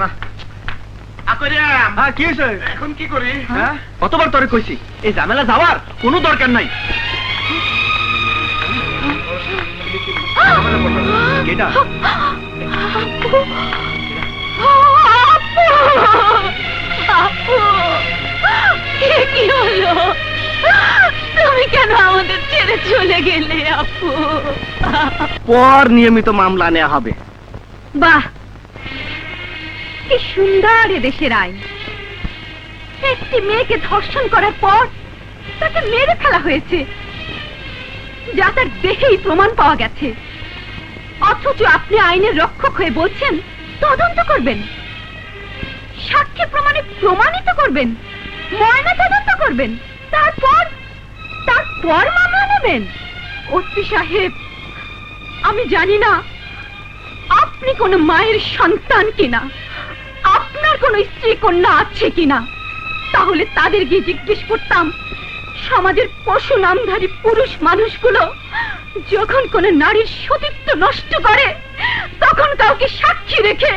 না কি হয়েছে এখন কি করি? হ্যাঁ কতবার তোরে কইছি এই ঝামেলা যাওয়ার কোনো দরকার নাই। কেডা? কি হলো? তুমি কেন আমাদের ছেড়ে চলে গেলে আপু? পর নিয়মিত মামলা নেওয়া হবে। বাহ, কি সুন্দর এদেশের আইন। একটি মেয়েকে ধর্ষণ করার পর তাকে মেরে ফেলা হয়েছে, যা তার দেহেই প্রমাণ পাওয়া গেছে। অথচ আপনি আইনের রক্ষক হয়ে বলছেন তদন্ত করবেন, সাক্ষী প্রমাণে প্রমাণিত করবেন, ময়না তদন্ত করবেন, তারপর মামলা নেবেন। ওসি সাহেব, আমি জানি না আপনি কোন মায়ের সন্তান কিনা, আপনার কোন স্ত্রী কন্যা আছে কিনা। তাহলে তাদের গিয়ে জিজ্ঞেস করতাম, সমাজের পশু নামধারী পুরুষ মানুষগুলো যখন কোন নারীর সতীত্ব নষ্ট করে, তখন কাউকে সাক্ষী রেখে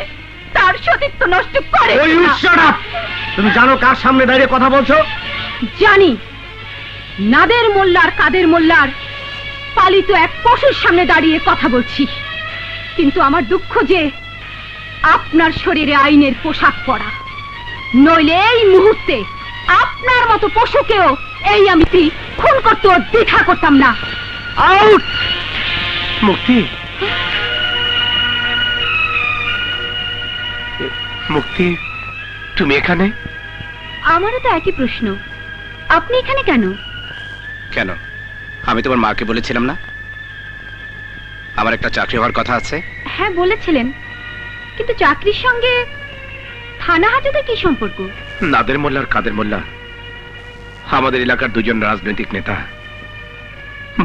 তার সতীত্ব নষ্ট করে কিনা? তুমি জানো কার সামনে দাঁড়িয়ে কথা বলছো? জানি, নাদের মোল্লার কাদের মোল্লার পালিত এক পশুর সামনে দাঁড়িয়ে কথা বলছি। কিন্তু আমার দুঃখ যে আপনার শরীরে আইনের পোশাক পরা, নইলে এই মুহূর্তে আপনার মতো পশুকেও এই আমি খুন করতে দ্বিধা করতাম না। আউট! মুক্তি, মুক্তি, তুমি এখানে? আমারও তো একই প্রশ্ন, আপনি এখানে কেন? কেন? আমি তোমার মাকে বলেছিলাম না আমার একটা চাকরি হওয়ার কথা আছে? হ্যাঁ বলেছিলেন, কিন্তু চাকরির সঙ্গে থানা হাজতে কি সম্পর্ক? নাদের মোল্লা আর কাদের মোল্লা আমাদের এলাকার দুজন রাজনৈতিক নেতা।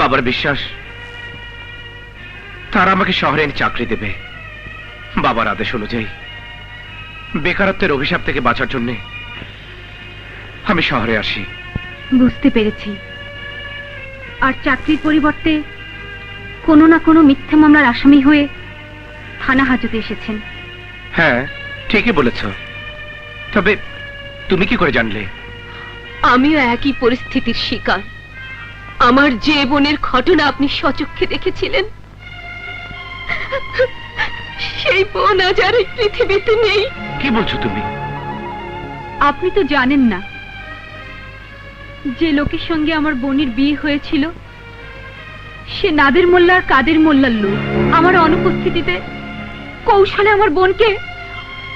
বাবার বিশ্বাস তারা আমাকে শহরে এনে চাকরি দেবে। বাবার আদেশ অনুযায়ী বেকারত্বের অভিশাপ থেকে বাঁচার জন্য আমি শহরে আসি। বুঝতে পেরেছি। আর চাকরির পরিবর্তে কোনো না কোনো মিথ্যা মামলার আসামি হয়ে থানা হাজতে এসেছেন। হ্যাঁ, ঠিকই বলেছ। তবে তুমি কি করে জানলে? আমিও একই পরিস্থিতির শিকার। আমার যে বোনের ঘটনা আপনি স্বচক্ষে দেখেছিলেন, সেই বোন আজ আর এই পৃথিবীতে নেই। কি বলছো তুমি? আপনি তো জানেন না, যে লোকের সঙ্গে আমার বোনের বিয়ে হয়েছিল সে নাদের মোল্লা আর কাদের মোল্লার লোক। আমার অনুপস্থিতিতে কৌশলে আমার বোনকে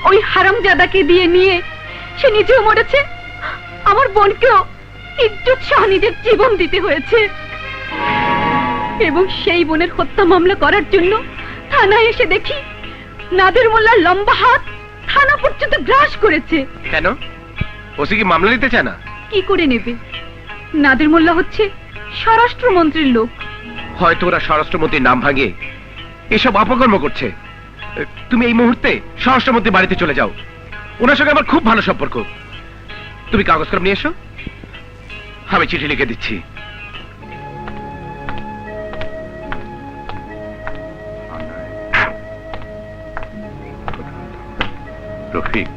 ওই হারামজাদাকে দিয়ে নিয়ে সে নিজেও মরেছে, আমার বোনকেও ইজ্জত সহ নিজের জীবন দিতে হয়েছে। এবং সেই বোনের হত্যা মামলা করার জন্য থানায় এসে দেখি নাদের মোল্লার লম্বা হাত থানা পর্যন্ত গ্রাস করেছে। কেন? ওসি কি মামলা নিতে চায় না? কি করে নেবে? নাদের মোল্লা হচ্ছে স্বরাষ্ট্রমন্ত্রীর লোক। হয়তো ওরা স্বরাষ্ট্রমন্ত্রীর নাম ভাঙিয়ে এসব অপকর্ম করছে। তুমি এই মুহূর্তে স্বরাষ্ট্রমন্ত্রীর বাড়িতে চলে যাও, ওনার সঙ্গে আমার খুব ভালো সম্পর্ক। তুমি কাগজ কলম নিয়ে এসো, আমি চিঠি লিখে দিচ্ছি। রফিক,